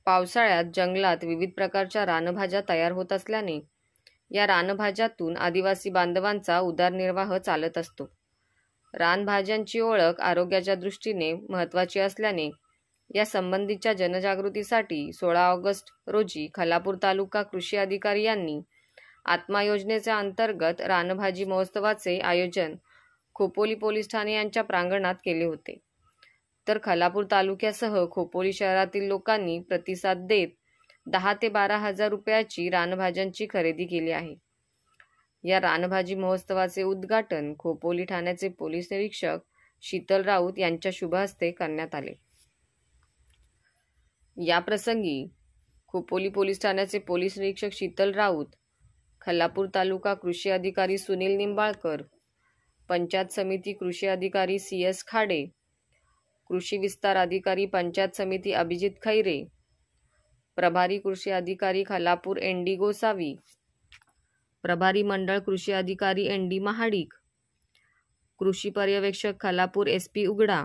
पावसाळ्यात जंगलात विविध प्रकारच्या रानभाज्या तयार होत असल्याने या रानभाज्यातून आदिवासी बांधवांचा उदरनिर्वाह चालत असतो. रानभाज्यांची ओळख आरोग्याच्या दृष्टीने महत्त्वाची असल्याने या संबंधीच्या जनजागृतीसाठी 16 ऑगस्ट रोजी खालापूर तालुका कृषी अधिकारी यांनी आत्मा योजनेच्या अंतर्गत रानभाजी महोत्सवाचे आयोजन खोपोली पोलीस ठाणे यांच्या प्रांगणात केले होते. तर खालापूर तालुक्यासह खोपोली शहरातील लोकांनी प्रतिसाद देत 10 ते 12 हजार रुपयाची रानभाज्यांची खरेदी केली आहे. या रानभाजी महोत्सवाचे उद्घाटन खोपोली ठाण्याचे पोलीस निरीक्षक शीतल राऊत यांच्या शुभ हस्ते करण्यात आले. याप्रसंगी खोपोली पोलीस ठाण्याचे पोलीस निरीक्षक शीतल राऊत, खालापूर तालुका कृषी अधिकारी सुनील निंबाळकर, पंचायत समिती कृषी अधिकारी CS खाडे, कृषी विस्तार अधिकारी पंचायत समिती अभिजित खैरे, प्रभारी कृषी अधिकारी खालापूर ND गोसावी, प्रभारी मंडळ कृषी अधिकारी ND महाडिक, कृषी पर्यवेक्षक खालापूर SP उगडा,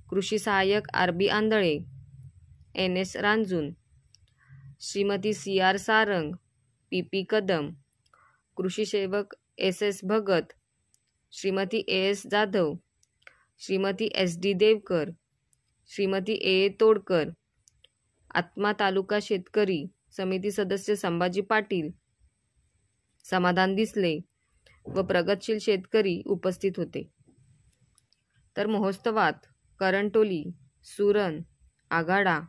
कृषी सहाय्यक RB आंधळे, NS रांजून, Shrimati CR Sarang, PP Kadam, कृषी सेवक SS Bhagat, Shrimati AS Jadhav, Shrimati SD Devkar, Shrimati AA Todkar, आत्मा तालुका शेतकरी समिती सदस्य संभाजी पाटील, समाधान दिसले व प्रगतशील शेतकरी उपस्थित होते. तर महोत्सवात करंटोली, सुरण, आघाडा,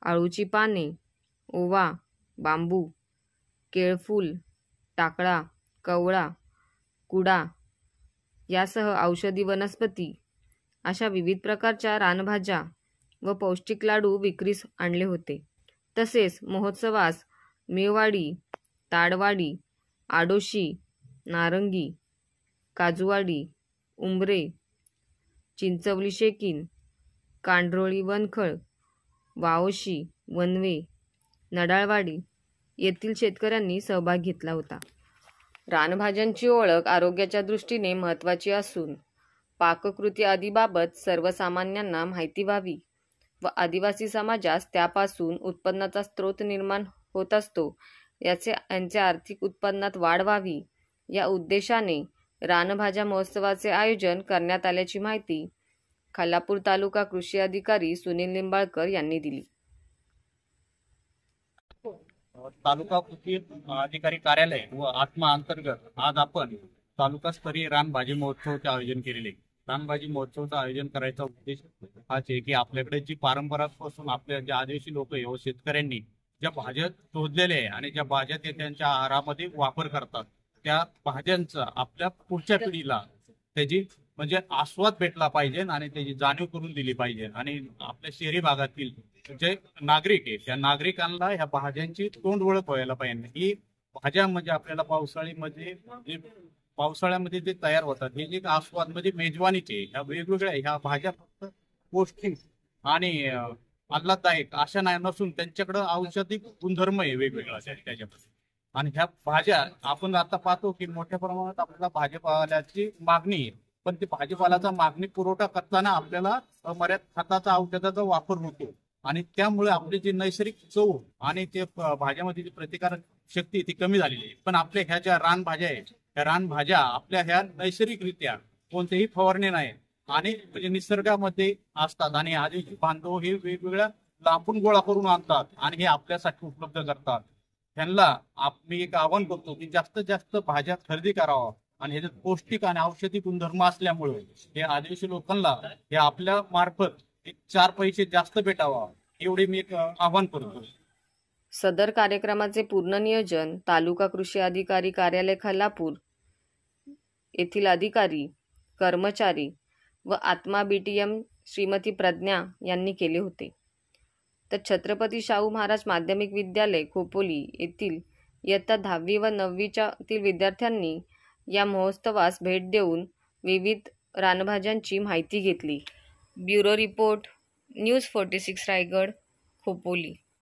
आळूची पाने, ओवा, बांबू, केळफूल, टाकळा, कवळा, कुडा यासह औषधी वनस्पती अशा विविध प्रकारच्या रानभाज्या व पौष्टिक लाडू विक्रीस आणले होते. तसेच महोत्सवास मेवाडी, ताडवाडी, आडोशी, नारंगी, काजूवाडी, उंबरे, चिंचवली शेकीन, कांढरोळी वनखळ, वाओशी, वनवे, नडाळवाडी येथील शेतकऱ्यांनी सहभाग घेतला होता. रानभाज्यांची ओळख आरोग्याच्या दृष्टीने महत्त्वाची असून पाककृती आदीबाबत सर्वसामान्यांना माहिती व्हावी व आदिवासी समाजास त्यापासून उत्पन्नाचा स्रोत निर्माण होत असतो यांचे आर्थिक उत्पन्नात वाढ व्हावी या उद्देशाने रानभाज्या महोत्सवाचे आयोजन करण्यात आल्याची माहिती खालापूर तालुका कृषी अधिकारी सुनील निंबाळकर यांनी दिली. तालुका कृषी अधिकारी कार्यालय व आत्मा अंतर्गत आज आपण तालुकास्तरीय रानभाजी महोत्सवाचे आयोजन केलेले. रानभाजी महोत्सवाचं आयोजन करायचा उद्देश हाच आहे की आपल्याकडे जी पारंपरापासून आपल्या ज्या आदिवासी लोक व शेतकऱ्यांनी ज्या भाज्या शोधलेल्या आहे आणि ज्या भाज्या ते त्यांच्या आहारामध्ये वापर करतात त्या भाज्यांचा आपल्या पुढच्या पिढीला त्याची म्हणजे आस्वाद भेटला पाहिजे आणि त्याची जाणीव करून दिली पाहिजे. आणि आपल्या शहरी भागातील जे नागरिक आहे त्या नागरिकांना ह्या भाज्यांची तोंड ओळख व्हायला पाहिजे. ही भाज्या म्हणजे आपल्याला पावसाळ्यामध्ये जे तयार होतात हे जे आस्वाद म्हणजे मेजवानीचे ह्या वेगवेगळ्या ह्या भाज्या फक्त पौष्टिक आणि आल्हाददायक अशा नाही नसून त्यांच्याकडे औषधी गुणधर्म आहे वेगवेगळा त्याच्यामध्ये. आणि ह्या भाज्या आपण आता पाहतो की मोठ्या प्रमाणात आपल्याला भाजीपाल्याची मागणी आहे, पण ते भाजीपाल्याचा मागणी पुरवठा करताना आपल्याला मर्यादित खताचा औषधाचा वापर होतो आणि त्यामुळे आपली जी नैसर्गिक चव आणि ते भाज्यामध्ये जी प्रतिकारक शक्ती ती कमी झालेली आहे. पण आपल्या ह्या ज्या रानभाज्या आहेत त्या रानभाज्या आपल्या ह्या नैसर्गिकरित्या कोणतेही फवारणी नाही आणि म्हणजे निसर्गामध्ये असतात आणि आदिवासी बांधव हे वेगवेगळ्या लांबून गोळा करून आणतात आणि हे आपल्यासाठी उपलब्ध करतात. त्यांना मी एक आवाहन करतो की जास्तीत जास्त भाज्या खरेदी करावा आणि ह्याच्यात पौष्टिक आणि औषधी गुणधर्म असल्यामुळे हे आदिवासी लोकांना हे आपल्या मार्फत 4 पैसे जास्त भेटावा एवढे मी एक आवाहन करतो. सदर कार्यक्रमाचे पूर्ण नियोजन तालुका कृषी अधिकारी कार्यालय खालापूर येथील अधिकारी, कर्मचारी व आत्मा BTM श्रीमती प्रज्ञा यांनी केले होते. तर छत्रपती शाहू महाराज माध्यमिक विद्यालय खोपोली येथील इयत्ता 10वी व 9वीच्या विद्यार्थ्यांनी या महोत्सवास भेट देऊन विविध रानभाज्यांची माहिती घेतली. Bureau report, news 46 Raigad, Khopoli.